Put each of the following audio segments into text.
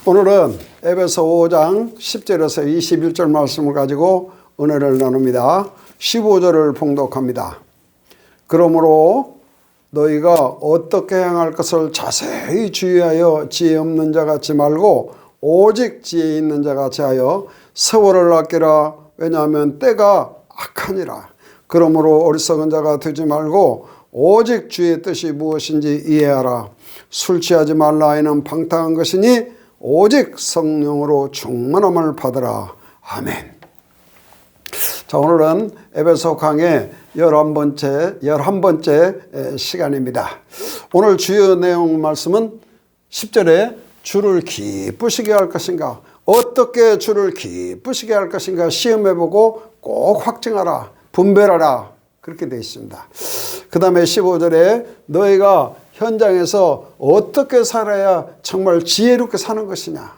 오늘은 에베소 5장 10절에서 21절 말씀을 가지고 은혜를 나눕니다. 15절을 봉독합니다. 그러므로 너희가 어떻게 행할 것을 자세히 주의하여 지혜 없는 자 같이 말고 오직 지혜 있는 자 같이 하여 세월을 아끼라. 왜냐하면 때가 악하니라. 그러므로 어리석은 자가 되지 말고 오직 주의 뜻이 무엇인지 이해하라. 술 취하지 말라. 이는 방탕한 것이니 오직 성령으로 충만함을 받으라. 아멘. 자, 오늘은 에베소 강의 11번째 시간입니다. 오늘 주요 내용 말씀은 10절에 주를 기쁘시게 할 것인가, 어떻게 주를 기쁘시게 할 것인가 시험해보고 꼭 확증하라, 분별하라, 그렇게 되어 있습니다. 그 다음에 15절에 너희가 현장에서 어떻게 살아야 정말 지혜롭게 사는 것이냐,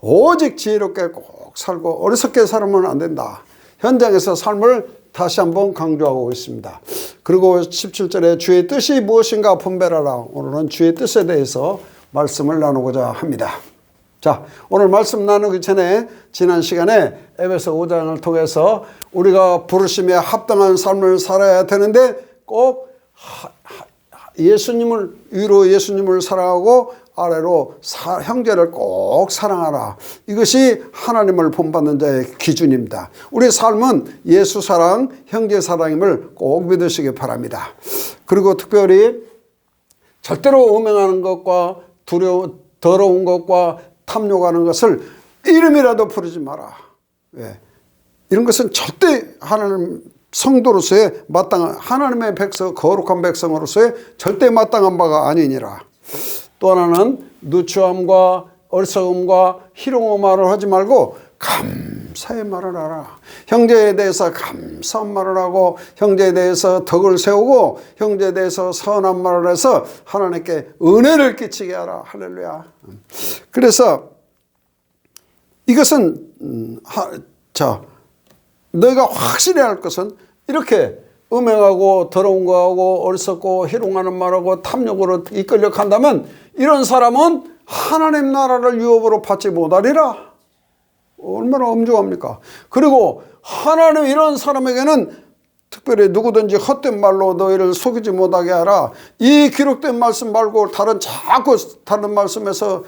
오직 지혜롭게 꼭 살고 어리석게 살면 안 된다. 현장에서 삶을 다시 한번 강조하고 있습니다. 그리고 17절에 주의 뜻이 무엇인가 분별하라. 오늘은 주의 뜻에 대해서 말씀을 나누고자 합니다. 자, 오늘 말씀 나누기 전에 지난 시간에 에베소 5장을 통해서 우리가 부르심에 합당한 삶을 살아야 되는데 꼭 예수님을 위로 예수님을 사랑하고 아래로 형제를 꼭 사랑하라. 이것이 하나님을 본받는 자의 기준입니다. 우리 삶은 예수 사랑, 형제 사랑임을 꼭 믿으시기 바랍니다. 그리고 특별히 절대로 음행하는 것과 더러운 것과 탐욕하는 것을 이름이라도 부르지 마라. 왜? 이런 것은 절대 하나님 성도로서의 마땅한 하나님의 백성, 거룩한 백성으로서의 절대 마땅한 바가 아니니라. 또 하나는 누추함과 어리석음과 희롱의 말을 하지 말고 감사의 말을 하라. 형제에 대해서 감사한 말을 하고 형제에 대해서 덕을 세우고 형제에 대해서 선한 말을 해서 하나님께 은혜를 끼치게 하라. 할렐루야. 그래서 이것은 너희가 확실히 할 것은 이렇게 음행하고 더러운 거하고 어리석고 희롱하는 말하고 탐욕으로 이끌려 간다면 이런 사람은 하나님 나라를 유업으로 받지 못하리라. 얼마나 엄중합니까? 그리고 하나님 이런 사람에게는 특별히 누구든지 헛된 말로 너희를 속이지 못하게 하라. 이 기록된 말씀 말고 다른 말씀에서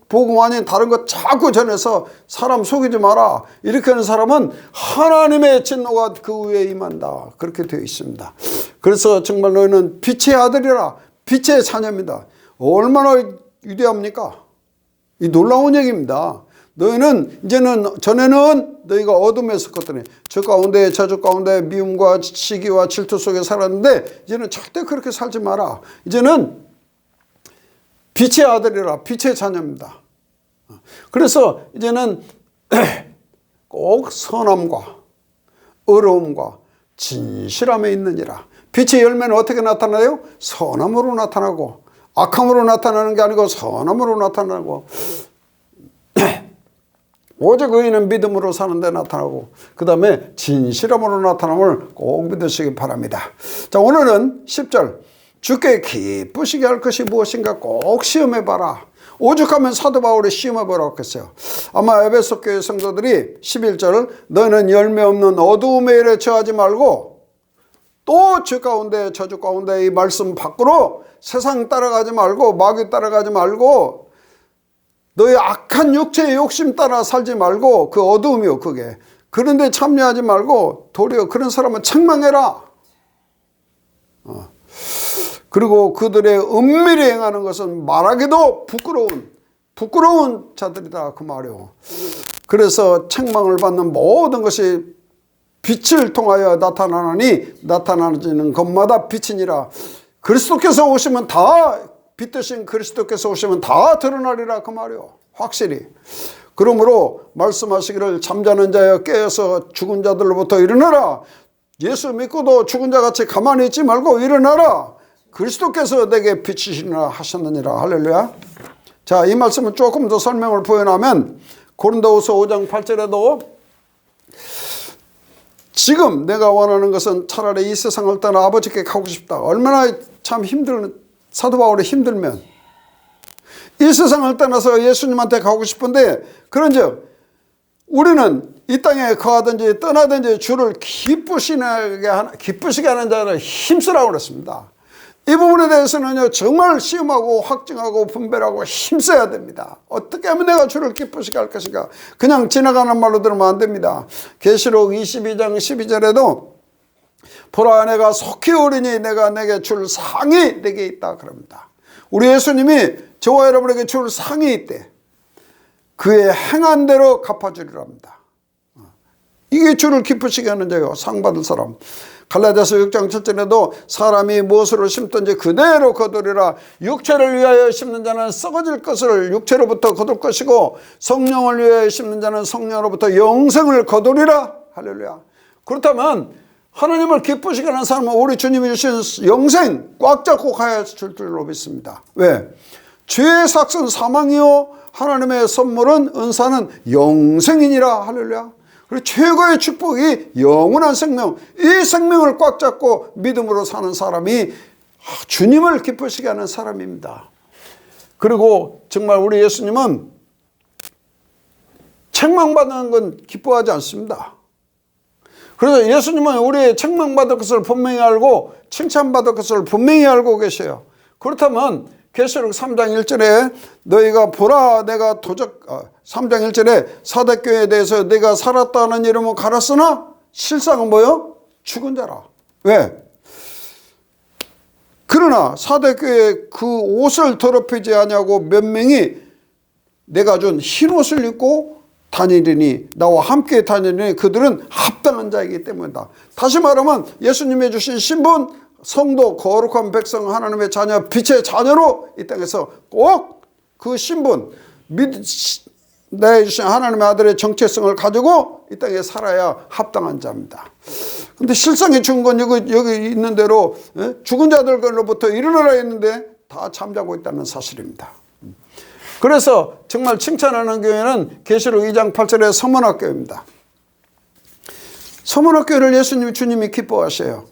복음 아닌 다른 것 자꾸 전해서 사람 속이지 마라. 이렇게 하는 사람은 하나님의 진노가 그 위에 임한다. 그렇게 되어 있습니다. 그래서 정말 너희는 빛의 아들이라. 빛의 자녀입니다. 얼마나 위대합니까? 이 놀라운 얘기입니다. 너희는 전에는 너희가 어둠에 있었거든요. 저 가운데 저주 가운데 미움과 시기와 질투 속에 살았는데 이제는 절대 그렇게 살지 마라. 이제는 빛의 아들이라. 빛의 자녀입니다. 그래서 이제는 꼭 선함과 의로움과 진실함에 있느니라. 빛의 열매는 어떻게 나타나요? 선함으로 나타나고 악함으로 나타나는 게 아니고 선함으로 나타나고 오직 의인은 믿음으로 사는 데 나타나고 그 다음에 진실함으로 나타남을 꼭 믿으시기 바랍니다. 자, 오늘은 10절 주께 기쁘시게 할 것이 무엇인가 꼭 시험해봐라. 오죽하면 사도 바울이 시험해보라고 했어요. 아마 에베소 교회 성도들이 11절 너희는 열매 없는 어두움의 일에 처하지 말고 또 죄 가운데 저주 가운데 이 말씀 밖으로 세상 따라가지 말고 마귀 따라가지 말고 너희 악한 육체의 욕심 따라 살지 말고 그 어두움이요 그게. 그런데 참여하지 말고 도리어 그런 사람은 책망해라. 그리고 그들의 은밀히 행하는 것은 말하기도 부끄러운 자들이다 그 말이요. 그래서 책망을 받는 모든 것이 빛을 통하여 나타나니 나타나는 것마다 빛이니라. 그리스도께서 오시면 다 빛 대신 그리스도께서 오시면 다 드러나리라 그 말이요. 확실히. 그러므로 말씀하시기를 잠자는 자여 깨어서 죽은 자들로부터 일어나라. 예수 믿고도 죽은 자같이 가만히 있지 말고 일어나라. 그리스도께서 내게 빛이시라 하셨느니라. 할렐루야. 자, 이 말씀을 조금 더 설명을 부연하면 고린도후서 5장 8절에도 지금 내가 원하는 것은 차라리 이 세상을 떠나 아버지께 가고 싶다. 얼마나 참 사도 바울이 힘들면 이 세상을 떠나서 예수님한테 가고 싶은데, 그런즉 우리는 이 땅에 거하든지 떠나든지 주를 기쁘시게 하는 자는 힘쓰라고 그랬습니다. 이 부분에 대해서는요, 정말 시험하고 확증하고 분별하고 힘써야 됩니다. 어떻게 하면 내가 주를 기쁘시게 할 것인가? 그냥 지나가는 말로 들으면 안 됩니다. 계시록 22장 12절에도 보라, 내가 속히 오리니 내가 내게 줄 상이 내게 있다 그럽니다. 우리 예수님이 저와 여러분에게 줄 상이 있대. 그의 행한 대로 갚아주리라 합니다. 이게 주를 기쁘시게 하는 자요, 상 받을 사람. 갈라디아서 6장 7절에도 사람이 무엇으로 심든지 그대로 거두리라. 육체를 위하여 심는 자는 썩어질 것을 육체로부터 거둘 것이고, 성령을 위하여 심는 자는 성령으로부터 영생을 거두리라. 할렐루야. 그렇다면 하나님을 기쁘시게 하는 사람은 우리 주님이 주신 영생 꽉 잡고 가야 줄 줄로 믿습니다. 왜? 죄의 삭은 사망이요 하나님의 선물은 은사는 영생이니라. 할렐루야. 그리고 최고의 축복이 영원한 생명, 이 생명을 꽉 잡고 믿음으로 사는 사람이 주님을 기쁘시게 하는 사람입니다. 그리고 정말 우리 예수님은 책망받는 건 기뻐하지 않습니다. 그래서 예수님은 우리의 책망받을 것을 분명히 알고 칭찬받을 것을 분명히 알고 계셔요. 그렇다면 계시록 3장 1절에 너희가 보라 내가 3장 1절에 사대교회에 대해서 내가 살았다는 이름은 갈았으나 실상은 뭐요? 죽은 자라. 왜? 그러나 사대교회 그 옷을 더럽히지 아니하고 몇 명이 내가 준 흰 옷을 입고 다니리니 나와 함께 다니리니 그들은 합당한 자이기 때문이다. 다시 말하면 예수님이 주신 신분, 성도, 거룩한 백성, 하나님의 자녀, 빛의 자녀로 이 땅에서 꼭 그 신분, 내가 주신 하나님의 아들의 정체성을 가지고 이 땅에 살아야 합당한 자입니다. 근데 실상이 죽은 건 여기 있는 대로 죽은 자들로부터 일어나라 했는데 다 잠자고 있다는 사실입니다. 그래서 정말 칭찬하는 교회는 계시록 2장 8절의 서문학교입니다. 서문학교를 예수님, 주님이 기뻐하셔요.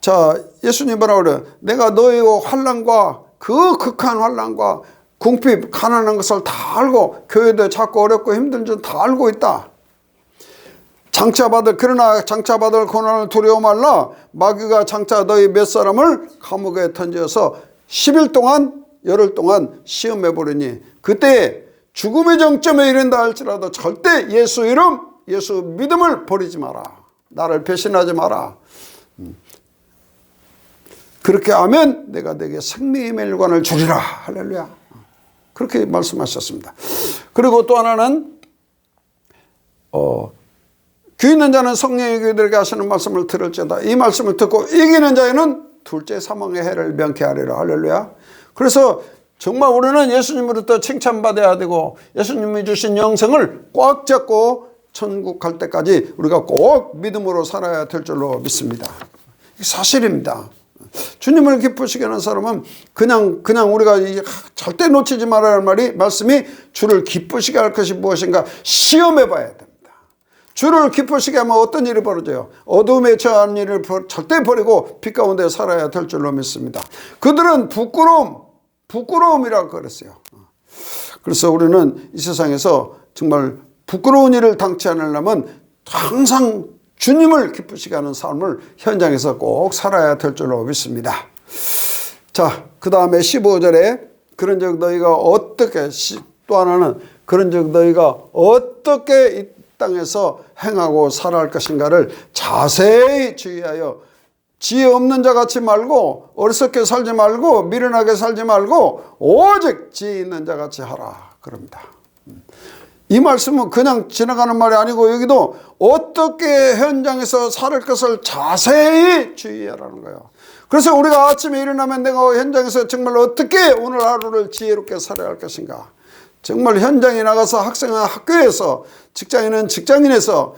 자, 예수님 뭐라고 그래요? 내가 너희의 환난과 그 극한 환난과 궁핍, 가난한 것을 다 알고 교회도 자꾸 어렵고 힘든 줄 다 알고 있다. 그러나 장차받을 고난을 두려워 말라. 마귀가 장차 너희 몇 사람을 감옥에 던져서 10일 동안 열흘 동안 시험해 보리니 그때 죽음의 정점에 이른다 할지라도 절대 예수 이름, 예수 믿음을 버리지 마라. 나를 배신하지 마라. 그렇게 하면 내가 내게 생명의 멸관을 주리라. 할렐루야. 그렇게 말씀하셨습니다. 그리고 또 하나는 귀 있는 자는 성령의 교회들에게 하시는 말씀을 들을지어다. 이 말씀을 듣고 이기는 자에는 둘째 사망의 해를 명쾌하리라. 할렐루야. 그래서 정말 우리는 예수님으로부터 칭찬받아야 되고 예수님이 주신 영생을 꽉 잡고 천국 갈 때까지 우리가 꼭 믿음으로 살아야 될 줄로 믿습니다. 이게 사실입니다. 주님을 기쁘시게 하는 사람은 그냥 우리가 절대 놓치지 말아야 할 말씀이 주를 기쁘시게 할 것이 무엇인가 시험해 봐야 됩니다. 주를 기쁘시게 하면 어떤 일이 벌어져요? 어둠에 처한 일을 절대 버리고 빛 가운데 살아야 될 줄로 믿습니다. 그들은 부끄러움이라고 그랬어요. 그래서 우리는 이 세상에서 정말 부끄러운 일을 당치 않으려면 항상 주님을 기쁘시게 하는 삶을 현장에서 꼭 살아야 될 줄로 믿습니다. 자, 그 다음에 15절에 그런즉 너희가 어떻게, 또 하나는 그런즉 너희가 어떻게 이 땅에서 행하고 살아갈 것인가를 자세히 주의하여 지혜 없는 자 같이 말고 어리석게 살지 말고 미련하게 살지 말고 오직 지혜 있는 자 같이 하라 그럽니다. 이 말씀은 그냥 지나가는 말이 아니고 여기도 어떻게 현장에서 살 것을 자세히 주의하라는 거예요. 그래서 우리가 아침에 일어나면 내가 현장에서 정말 어떻게 오늘 하루를 지혜롭게 살아야 할 것인가. 정말 현장에 나가서 학생은 학교에서, 직장인은 직장인에서,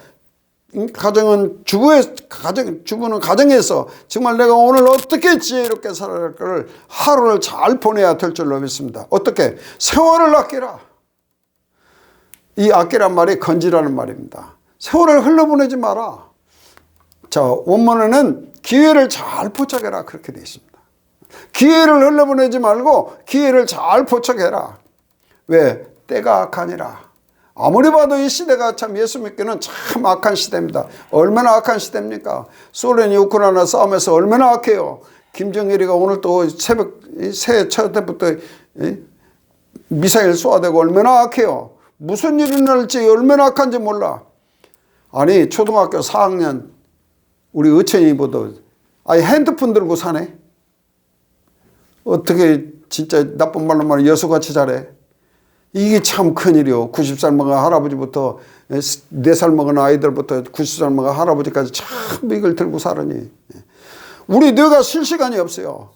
가정은 주부는 가정에서 정말 내가 오늘 어떻게 지혜롭게 살아야 할까를 하루를 잘 보내야 될 줄로 믿습니다. 어떻게? 세월을 아끼라. 이 아끼란 말이 건지라는 말입니다. 세월을 흘러보내지 마라. 자, 원문에는 기회를 잘 포착해라 그렇게 되어 있습니다. 기회를 흘러보내지 말고 기회를 잘 포착해라. 왜? 때가 악하니라. 아무리 봐도 이 시대가 참 예수 믿기는 참 악한 시대입니다. 얼마나 악한 시대입니까? 소련이 우크라이나 싸움에서 얼마나 악해요. 김정일이가 오늘 또 새벽 새해 첫 때부터 미사일 쏘아대고 얼마나 악해요. 무슨 일이 날지 얼마나 악한지 몰라. 아니 초등학교 4학년 우리 의천이 보도 아니 핸드폰 들고 사네. 어떻게 진짜 나쁜 말로 말하면 여수같이 잘해. 이게 참 큰일이요. 90살 먹은 할아버지부터 4살 먹은 아이들부터 90살 먹은 할아버지까지 참 이걸 들고 살으니 우리 뇌가 쉴 시간이 없어요.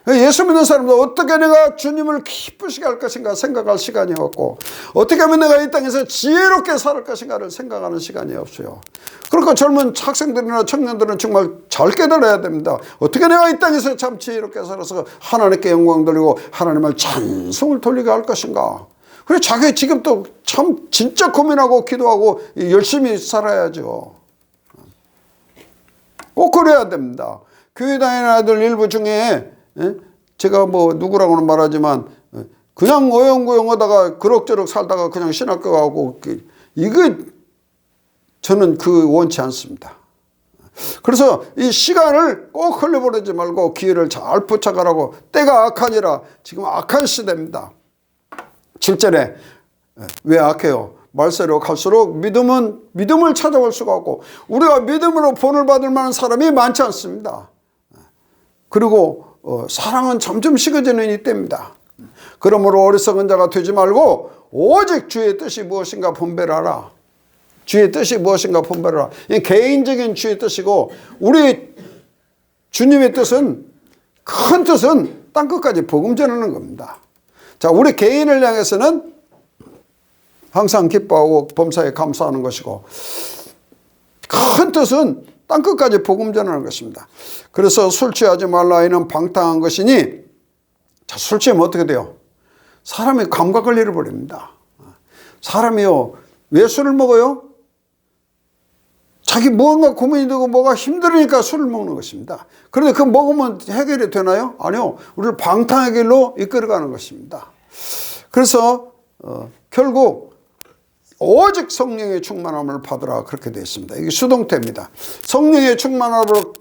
예수 믿는 사람도 어떻게 내가 주님을 기쁘시게 할 것인가 생각할 시간이 없고 어떻게 하면 내가 이 땅에서 지혜롭게 살 것인가를 생각하는 시간이 없어요. 그러니까 젊은 학생들이나 청년들은 정말 잘 깨달아야 됩니다. 어떻게 내가 이 땅에서 참 지혜롭게 살아서 하나님께 영광 돌리고 하나님을 찬송을 돌리게 할 것인가. 그래 자기 지금도 참 진짜 고민하고 기도하고 열심히 살아야죠. 꼭 그래야 됩니다. 교회 다니는 아이들 일부 중에 제가 뭐 누구라고는 말하지만 그냥 어영부영 하다가 그럭저럭 살다가 그냥 신학교 가고 이거 저는 그 원치 않습니다. 그래서 이 시간을 꼭 흘려보내지 말고 기회를 잘 포착하라고. 때가 악하니라. 지금 악한 시대입니다. 7절에 왜 악해요? 말세로 갈수록 믿음을 찾아볼 수가 없고 우리가 믿음으로 본을 받을 만한 사람이 많지 않습니다. 그리고 사랑은 점점 식어지는 이때입니다. 그러므로 어리석은 자가 되지 말고 오직 주의 뜻이 무엇인가 분별하라. 주의 뜻이 무엇인가 분별하라. 이 개인적인 주의 뜻이고 우리 주님의 뜻은 큰 뜻은 땅끝까지 복음 전하는 겁니다. 자, 우리 개인을 향해서는 항상 기뻐하고 범사에 감사하는 것이고 큰 뜻은 땅끝까지 복음 전하는 것입니다. 그래서 술 취하지 말라 이는 방탕한 것이니 자, 술 취하면 어떻게 돼요? 사람이 감각을 잃어버립니다. 사람이요 왜 술을 먹어요? 자기 뭔가 고민이 되고 뭐가 힘들으니까 술을 먹는 것입니다. 그런데 그 먹으면 해결이 되나요? 아니요. 우리를 방탕의 길로 이끌어가는 것입니다. 그래서 결국 오직 성령의 충만함을 받으라 그렇게 되어 있습니다. 이게 수동태입니다. 성령의 충만함으로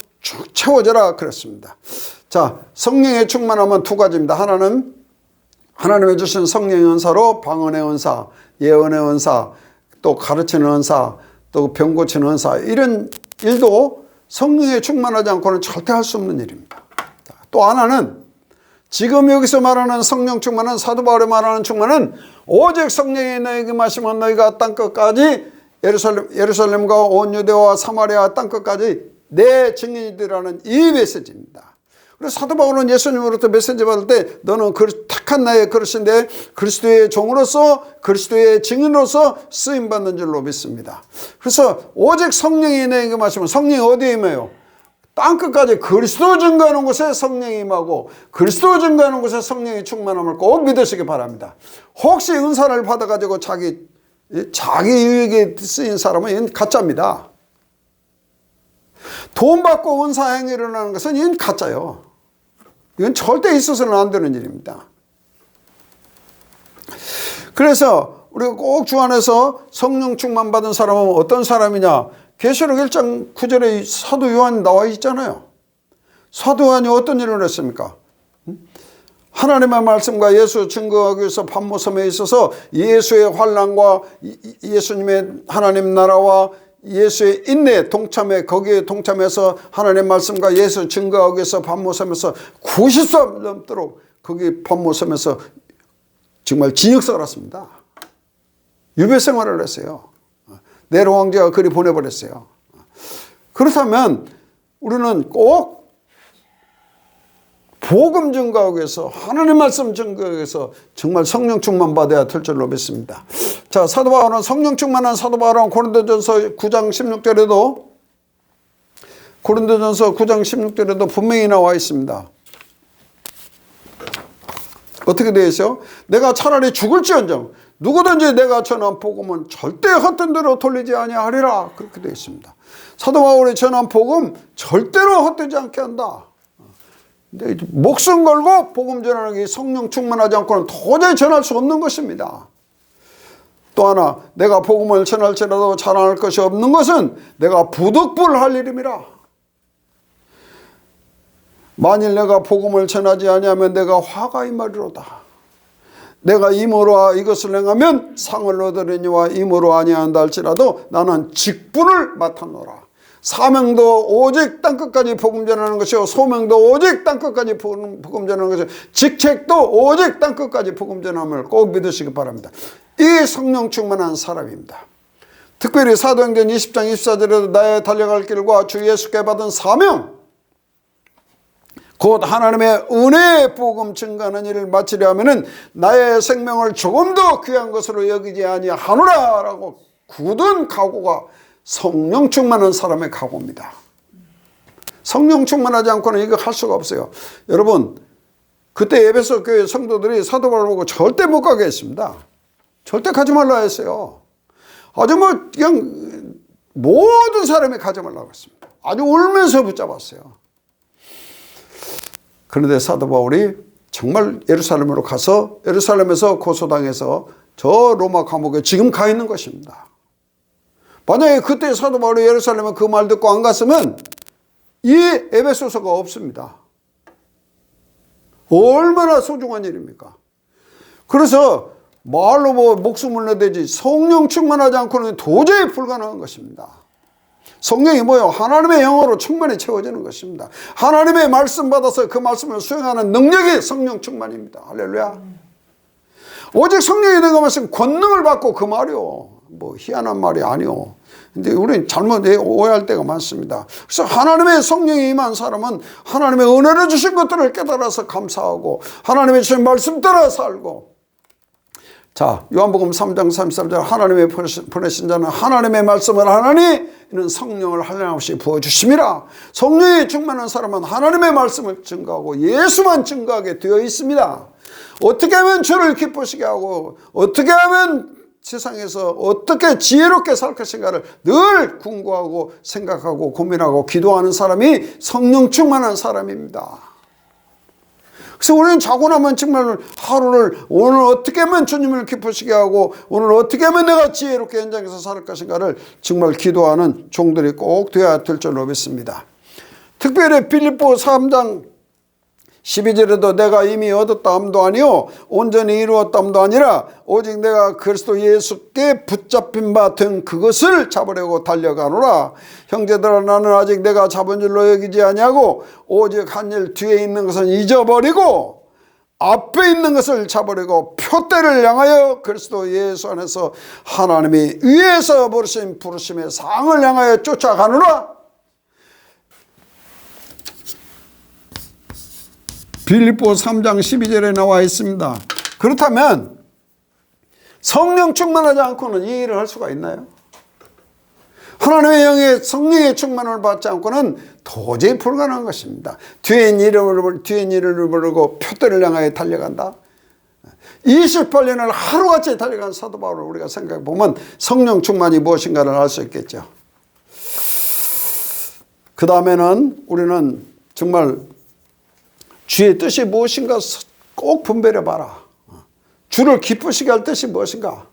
채워져라 그랬습니다. 자, 성령의 충만함은 두 가지입니다. 하나는 하나님의 주신 성령의 은사로 방언의 은사, 예언의 은사, 또 가르치는 은사, 또 병 고치는 은사 이런 일도 성령에 충만하지 않고는 절대 할 수 없는 일입니다. 또 하나는 지금 여기서 말하는 성령 충만은 사도 바울이 말하는 충만은 오직 성령이 너에게 마시면 너희가 땅끝까지 예루살렘과 온 유대와 사마리아 땅끝까지 내 증인이되라는 이 메시지입니다. 그래서 사도 바울은 예수님으로부터 메시지 받을 때 너는 택한 나의 그릇인데 그리스도의 종으로서 그리스도의 증인으로서 쓰임받는 줄로 믿습니다. 그래서 오직 성령이 내게 마시면 성령이 어디에 임해요? 땅끝까지 그리스도 증거하는 곳에 성령이 임하고 그리스도 증거하는 곳에 성령의 충만함을 꼭 믿으시기 바랍니다. 혹시 은사를 받아가지고 자기 유익에 쓰인 사람은 이건 가짜입니다. 돈 받고 은사 행위를 하는 것은 이건 가짜요. 이건 절대 있어서는 안 되는 일입니다. 그래서 우리가 꼭 주 안에서 성령 충만 받은 사람은 어떤 사람이냐? 계시록 1장 9절에 사도 요한이 나와 있잖아요. 사도 요한이 어떤 일을 했습니까? 하나님의 말씀과 예수 증거하기 위해서 판모섬에 있어서 예수의 환난과 예수님의 하나님 나라와 예수의 인내 동참해 거기에 동참해서 하나님의 말씀과 예수 증거하기 위해서 판모섬에서 90살 넘도록 거기 판모섬에서 정말 징역생활을 했습니다. 유배 생활을 했어요. 네로 황제가 그리 보내버렸어요. 그렇다면 우리는 꼭 복음 증거하기 위해서 하나님 말씀 증거하기 위해서 정말 성령 충만 받아야 될 줄로 믿습니다. 자, 사도 바울은 성령 충만한 사도 바울은 고린도전서 9장 16절에도 분명히 나와 있습니다. 어떻게 되어 있어요? 내가 차라리 죽을지언정 누구든지 내가 전한 복음은 절대 헛된 대로 돌리지 아니하리라 그렇게 되어 있습니다. 사도 바울이 전한 복음 절대로 헛되지 않게 한다. 근데 목숨 걸고 복음 전하는 게 성령 충만하지 않고는 도저히 전할 수 없는 것입니다. 또 하나, 내가 복음을 전할지라도 자랑할 것이 없는 것은 내가 부득불할 일임이라. 만일 내가 복음을 전하지 아니하면 내가 화가 임하리로다. 내가 임으로 이것을 행하면 상을 얻으려니와 임으로 아니한다 할지라도 나는 직분을 맡았노라. 사명도 오직 땅끝까지 복음 전하는 것이요, 소명도 오직 땅끝까지 복음 전하는 것이요, 직책도 오직 땅끝까지 복음 전함을 꼭 믿으시기 바랍니다. 이 성령 충만한 사람입니다. 특별히 사도행전 20장 24절에도 나의 달려갈 길과 주 예수께 받은 사명, 곧 하나님의 은혜의 복음 증거하는 일을 마치려 하면은 나의 생명을 조금 더 귀한 것으로 여기지 아니하노라 라고 굳은 각오가 성령 충만한 사람의 각오입니다. 성령 충만하지 않고는 이거 할 수가 없어요. 여러분, 그때 에베소 교회 성도들이 사도 바울을 보고 절대 못 가게 했습니다. 절대 가지 말라 했어요. 아주 그냥 모든 사람이 가지 말라고 했습니다. 아주 울면서 붙잡았어요. 그런데 사도 바울이 정말 예루살렘으로 가서 예루살렘에서 고소당해서 저 로마 감옥에 지금 가 있는 것입니다. 만약에 그때 사도 바울이 예루살렘에 그 말 듣고 안 갔으면 이 에베소서가 없습니다. 얼마나 소중한 일입니까? 그래서 말로 목숨을 내대지 성령 충만하지 않고는 도저히 불가능한 것입니다. 성령이 뭐예요? 하나님의 영으로 충만히 채워지는 것입니다. 하나님의 말씀 받아서 그 말씀을 수행하는 능력이 성령 충만입니다. 할렐루야. 오직 성령이 내가 말씀 권능을 받고 그 말이요, 희한한 말이 아니요. 근데 우리는 잘못 오해할 때가 많습니다. 그래서 하나님의 성령이 임한 사람은 하나님의 은혜를 주신 것들을 깨달아서 감사하고 하나님의 주신 말씀 따라 살고. 자, 요한복음 3장 33절 하나님의 보내신 자는 하나님의 말씀을 하나니 이는 성령을 한량없이 부어주심이라. 성령이 충만한 사람은 하나님의 말씀을 증거하고 예수만 증거하게 되어 있습니다. 어떻게 하면 주를 기쁘시게 하고 어떻게 하면 세상에서 어떻게 지혜롭게 살 것인가를 늘 궁구하고 생각하고 고민하고 기도하는 사람이 성령 충만한 사람입니다. 그래서 우리는 자고 나면 정말 하루를 오늘 어떻게 하면 주님을 기쁘시게 하고 오늘 어떻게 하면 내가 지혜롭게 현장에서 살 것인가를 정말 기도하는 종들이 꼭 되어야 될 줄로 믿습니다. 특별히 빌립보 3장 12절에도 내가 이미 얻었다함도 아니요 온전히 이루었다함도 아니라 오직 내가 그리스도 예수께 붙잡힌 바 된 그것을 잡으려고 달려가노라. 형제들아, 나는 아직 내가 잡은 줄로 여기지 아니하고 오직 한 일 뒤에 있는 것은 잊어버리고 앞에 있는 것을 잡으려고 표대를 향하여 그리스도 예수 안에서 하나님이 위에서 부르신 부르심의 상을 향하여 쫓아가노라. 빌립보 3장 12절에 나와 있습니다. 그렇다면 성령 충만하지 않고는 이 일을 할 수가 있나요? 하나님의 영의 성령의 충만을 받지 않고는 도저히 불가능한 것입니다. 뒤엔 이름을 부르고 표대를 향하여 달려간다. 28년을 하루같이 달려간 사도 바울을 우리가 생각해 보면 성령 충만이 무엇인가를 알 수 있겠죠. 그 다음에는 우리는 정말 주의 뜻이 무엇인가 꼭 분별해 봐라. 주를 기쁘시게 할 뜻이 무엇인가?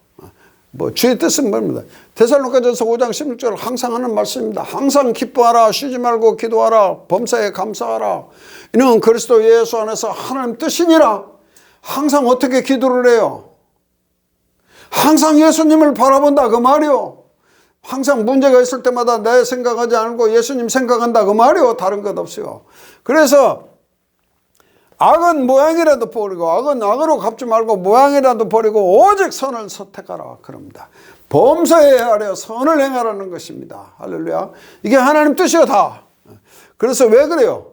주의 뜻은 뭡니까? 데살로니가전서 5장 16절 항상 하는 말씀입니다. 항상 기뻐하라, 쉬지 말고 기도하라, 범사에 감사하라. 이는 그리스도 예수 안에서 하나님 뜻이니라. 항상 어떻게 기도를 해요? 항상 예수님을 바라본다 그 말이요. 항상 문제가 있을 때마다 내 생각하지 않고 예수님 생각한다 그 말이요. 다른 것 없어요. 그래서 악은 모양이라도 버리고 악은 악으로 갚지 말고 모양이라도 버리고 오직 선을 선택하라 그럽니다. 범사에 아뢰어 선을 행하라는 것입니다. 할렐루야. 이게 하나님 뜻이요 다. 그래서 왜 그래요?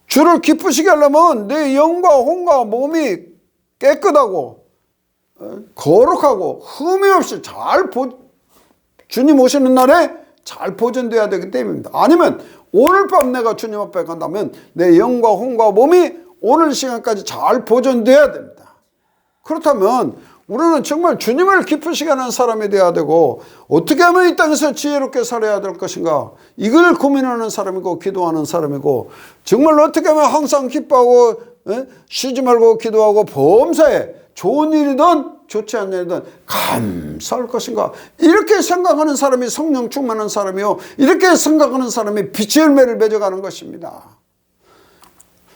주를 기쁘시게 하려면 내 영과 혼과 몸이 깨끗하고 거룩하고 흠이 없이 주님 오시는 날에 잘 보존돼야 되기 때문입니다. 아니면 오늘 밤 내가 주님 앞에 간다면 내 영과 혼과 몸이 오늘 시간까지 잘 보존돼야 됩니다. 그렇다면 우리는 정말 주님을 기쁘시게 하는 사람이 되어야 되고, 어떻게 하면 이 땅에서 지혜롭게 살아야 될 것인가, 이걸 고민하는 사람이고 기도하는 사람이고, 정말 어떻게 하면 항상 기뻐하고 쉬지 말고 기도하고 범사에 좋은 일이든 좋지 않은 일이든 감사할 것인가, 이렇게 생각하는 사람이 성령 충만한 사람이요, 이렇게 생각하는 사람이 빛의 열매를 맺어가는 것입니다.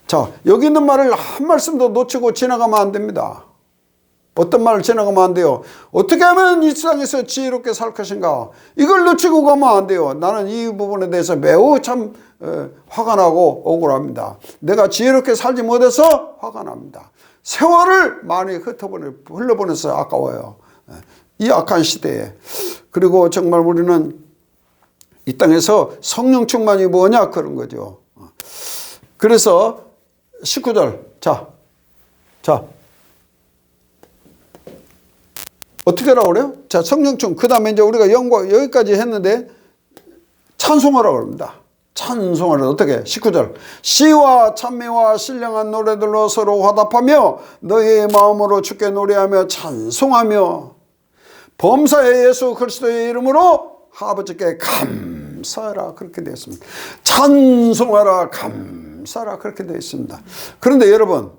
자, 여기 있는 말을 한 말씀도 놓치고 지나가면 안 됩니다. 어떤 말을 지나가면 안 돼요. 어떻게 하면 이 세상에서 지혜롭게 살 것인가, 이걸 놓치고 가면 안 돼요. 나는 이 부분에 대해서 매우 참 화가 나고 억울합니다. 내가 지혜롭게 살지 못해서 화가 납니다. 세월을 많이 흘러보내서 아까워요, 이 악한 시대에. 그리고 정말 우리는 이 땅에서 성령 충만이 뭐냐, 그런 거죠. 그래서 19절 자 어떻게 하라고 그래요? 자, 성령 충만. 그 다음에 이제 우리가 여기까지 했는데 찬송하라고 합니다. 찬송하라. 어떻게? 19절. 시와 찬미와 신령한 노래들로 서로 화답하며 너희의 마음으로 주께 노래하며 찬송하며 범사의 예수 그리스도의 이름으로 아버지께 감사하라. 그렇게 되어 있습니다. 찬송하라, 감사하라. 그렇게 되어 있습니다. 그런데 여러분,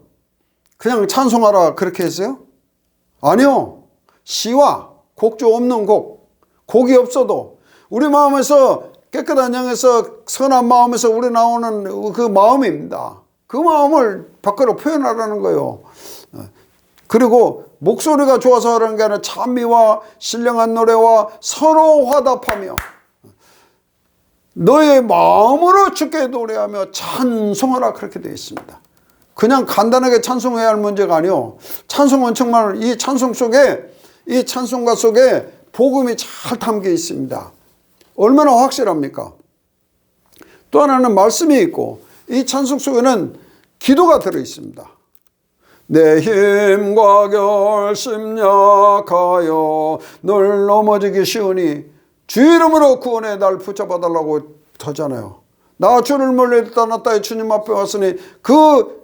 그냥 찬송하라 그렇게 했어요? 아니요. 시와 곡조 없는 곡이 없어도 우리 마음에서, 깨끗한 영에서 선한 마음에서 우리 나오는 그 마음입니다. 그 마음을 밖으로 표현하라는 거예요. 그리고 목소리가 좋아서 하는 게 아니라 찬미와 신령한 노래와 서로 화답하며 너의 마음으로 주께 노래하며 찬송하라. 그렇게 되어 있습니다. 그냥 간단하게 찬송해야 할 문제가 아니요, 찬송은 정말 이 찬송 속에, 이 찬송가 속에 복음이 잘 담겨 있습니다. 얼마나 확실합니까? 또 하나는 말씀이 있고, 이 찬송 속에는 기도가 들어 있습니다. 내 힘과 결심 약하여 늘 넘어지기 쉬우니 주 이름으로 구원해 날 붙잡아 달라고 하잖아요. 나 주를 멀리 떠났다에 주님 앞에 왔으니 그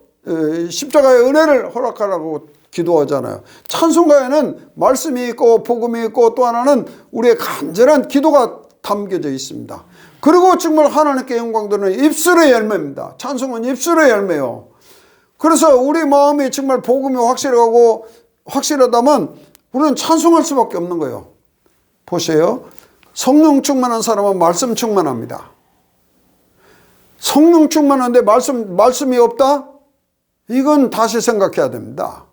십자가의 은혜를 허락하라고 기도하잖아요. 찬송가에는 말씀이 있고 복음이 있고, 또 하나는 우리의 간절한 기도가 담겨져 있습니다. 그리고 정말 하나님께 영광 드리는 입술의 열매입니다. 찬송은 입술의 열매요. 그래서 우리 마음이 정말 복음이 확실하다면 우리는 찬송할 수밖에 없는 거예요. 보세요. 성령 충만한 사람은 말씀 충만합니다. 성령 충만한데 말씀이 없다? 이건 다시 생각해야 됩니다.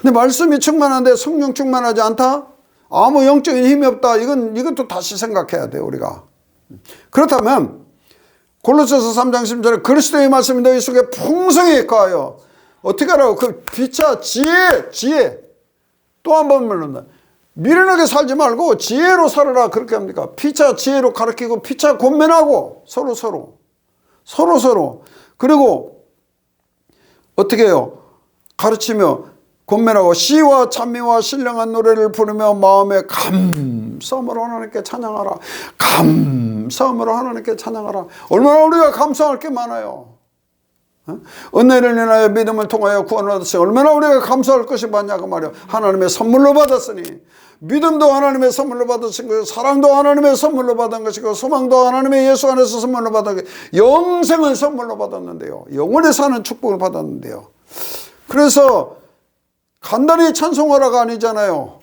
근데 말씀이 충만한데 성령 충만하지 않다? 아무 영적인 힘이 없다? 이것도 다시 생각해야 돼요, 우리가. 그렇다면 골로새서 3장 10절에 그리스도의 말씀이 너희 속에 풍성히 거하여 어떻게 하라고? 그 빛과 지혜. 또 한 번 말한다. 미련하게 살지 말고 지혜로 살아라. 그렇게 합니까? 피차 지혜로 가르치고 피차 권면하고 서로. 그리고 어떻게 해요? 가르치며 권면하고 시와 찬미와 신령한 노래를 부르며 마음에 감사함으로 하나님께 찬양하라. 감사함으로 하나님께 찬양하라. 얼마나 우리가 감사할 게 많아요. 은혜를 인하여 믿음을 통하여 구원을 얻었으니 얼마나 우리가 감사할 것이 많냐고 말이요. 하나님의 선물로 받았으니, 믿음도 하나님의 선물로 받으신 것이고, 사랑도 하나님의 선물로 받은 것이고, 소망도 하나님의 예수 안에서 선물로 받은 것이고, 영생은 선물로 받았는데요, 영원히 사는 축복을 받았는데요. 그래서 간단히 찬송하라가 아니잖아요.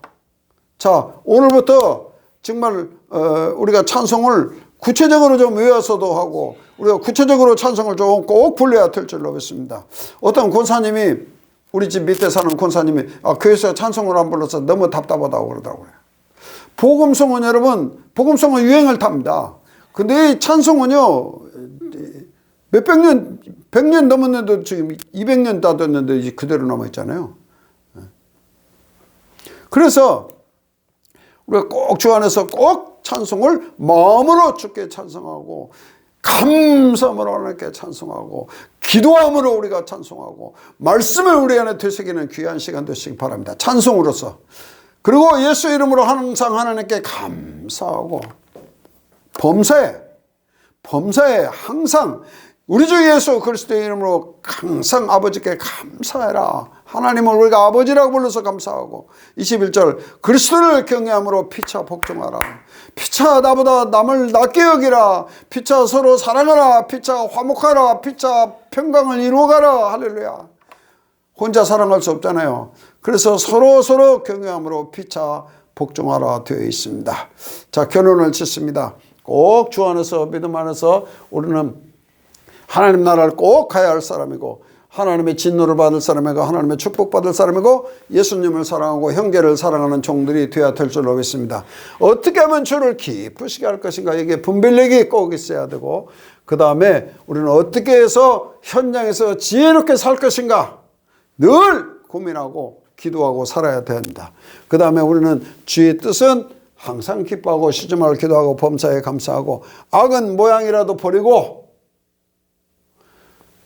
자, 오늘부터 정말 우리가 찬송을 구체적으로 좀 외워서도 하고, 우리가 구체적으로 찬송을 좀 꼭 불러야 될 줄로 믿습니다. 어떤 권사님이, 우리 집 밑에 사는 권사님이 교회에서 찬송을 안 불러서 너무 답답하다고 그러더라고요. 복음송은 여러분, 복음송은 유행을 탑니다. 근데 이 찬송은요, 몇백 년, 100년 넘었는데도 지금 200년 다 됐는데 이제 그대로 남아있잖아요. 그래서 우리가 꼭 주 안에서 꼭 찬송을 마음으로 주께 찬송하고, 감사함으로 하나님께 찬송하고, 기도함으로 우리가 찬송하고, 말씀을 우리 안에 되새기는 귀한 시간 되시기 바랍니다. 찬송으로서. 그리고 예수 이름으로 항상 하나님께 감사하고, 범사에 항상 우리 주 예수 그리스도의 이름으로 항상 아버지께 감사해라. 하나님을 우리가 아버지라고 불러서 감사하고 21절 그리스도를 경외함으로 피차 복종하라. 피차 나보다 남을 낮게 여기라. 피차 서로 사랑하라. 피차 화목하라. 피차 평강을 이루어가라. 할렐루야. 혼자 사랑할 수 없잖아요. 그래서 서로 경외함으로 피차 복종하라 되어 있습니다. 자, 결론을 짓습니다. 꼭 주 안에서 믿음 안에서 우리는 하나님 나라를 꼭 가야 할 사람이고 하나님의 진노를 받을 사람이고 하나님의 축복받을 사람이고 예수님을 사랑하고 형제를 사랑하는 종들이 되어야 될 줄로 믿습니다. 어떻게 하면 주를 기쁘시게 할 것인가, 이게 분별력이 꼭 있어야 되고, 그 다음에 우리는 어떻게 해서 현장에서 지혜롭게 살 것인가 늘 고민하고 기도하고 살아야 된다. 그 다음에 우리는 주의 뜻은 항상 기뻐하고 쉬지 말고 기도하고 범사에 감사하고 악은 모양이라도 버리고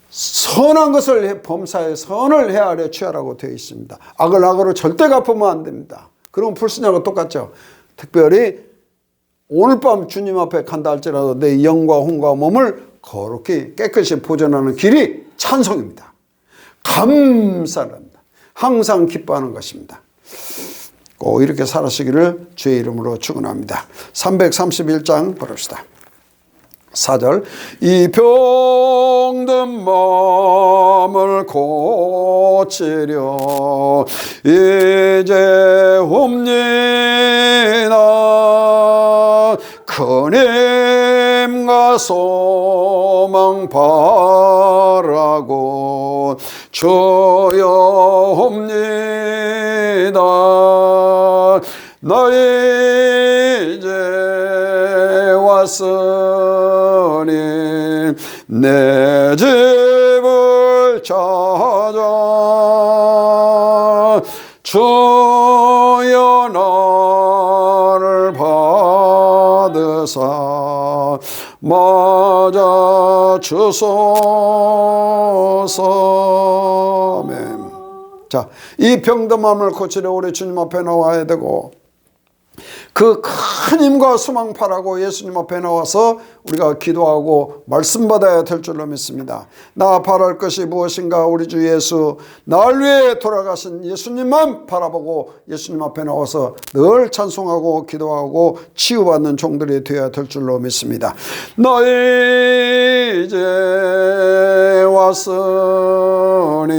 선한 것을 범사에 선을 헤아려 취하라고 되어 있습니다. 악을 악으로 절대 갚으면 안 됩니다. 그럼 불신하고 똑같죠. 특별히 오늘 밤 주님 앞에 간다 할지라도 내 영과 혼과 몸을 거룩히 깨끗이 보존하는 길이 찬송입니다. 감사를 합니다. 항상 기뻐하는 것입니다. 꼭 이렇게 살아시기를 주의 이름으로 축원합니다. 331장 보릅시다. 4절 이 병든 마음을 고치려 이제 옵니다. 큰 힘과 소망 바라고 주여 옵니다. 나 이제 왔으니 내 집을 찾아 주여 나를 받으사 맞아 주소서. 아멘. 자, 이 병든 마음을 고치려 우리 주님 앞에 나와야 되고 그 큰 힘과 소망 바라고 예수님 앞에 나와서 우리가 기도하고 말씀 받아야 될 줄로 믿습니다. 나 바랄 것이 무엇인가? 우리 주 예수, 날 위해 돌아가신 예수님만 바라보고 예수님 앞에 나와서 늘 찬송하고 기도하고 치유받는 종들이 되어야 될 줄로 믿습니다. 나 이제 왔으니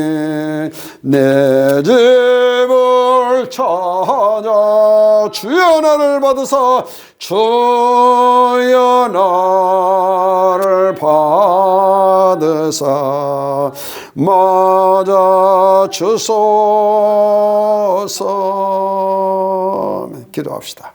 내 집을 찾아 주여 나를 받으사 주여 나를 받으사 맞아 주소서. 기도합시다.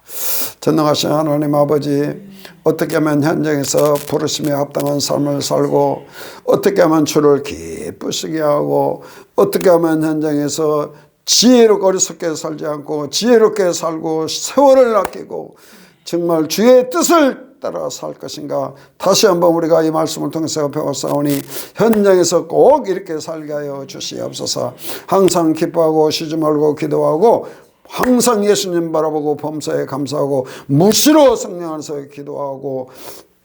전능하신 하나님 아버지, 어떻게 하면 현장에서 부르심에 합당한 삶을 살고 어떻게 하면 주를 기쁘시게 하고 어떻게 하면 현장에서 지혜롭게 어리석게 살지 않고 지혜롭게 살고 세월을 아끼고 정말 주의 뜻을 따라 살 것인가, 다시 한번 우리가 이 말씀을 통해서 배웠사오니 현장에서 꼭 이렇게 살게 하여 주시옵소서. 항상 기뻐하고 쉬지 말고 기도하고 항상 예수님 바라보고 범사에 감사하고 무시로 성령 안에서 기도하고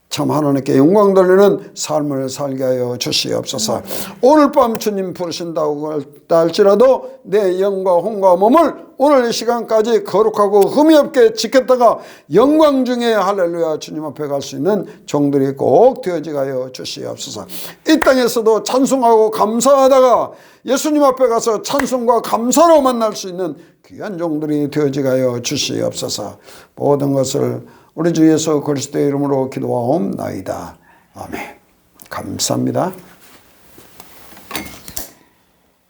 참 하나님께 영광 돌리는 삶을 살게 하여 주시옵소서. 오늘 밤 주님 부르신다고 할지라도 내 영과 혼과 몸을 오늘 이 시간까지 거룩하고 흠이 없게 지켰다가 영광 중에 할렐루야 주님 앞에 갈 수 있는 종들이 꼭 되어지게 하여 주시옵소서. 이 땅에서도 찬송하고 감사하다가 예수님 앞에 가서 찬송과 감사로 만날 수 있는 귀한 종들이 되어지게 하여 주시옵소서. 모든 것을 우리 주 예수 그리스도의 이름으로 기도하옵나이다. 아멘. 감사합니다.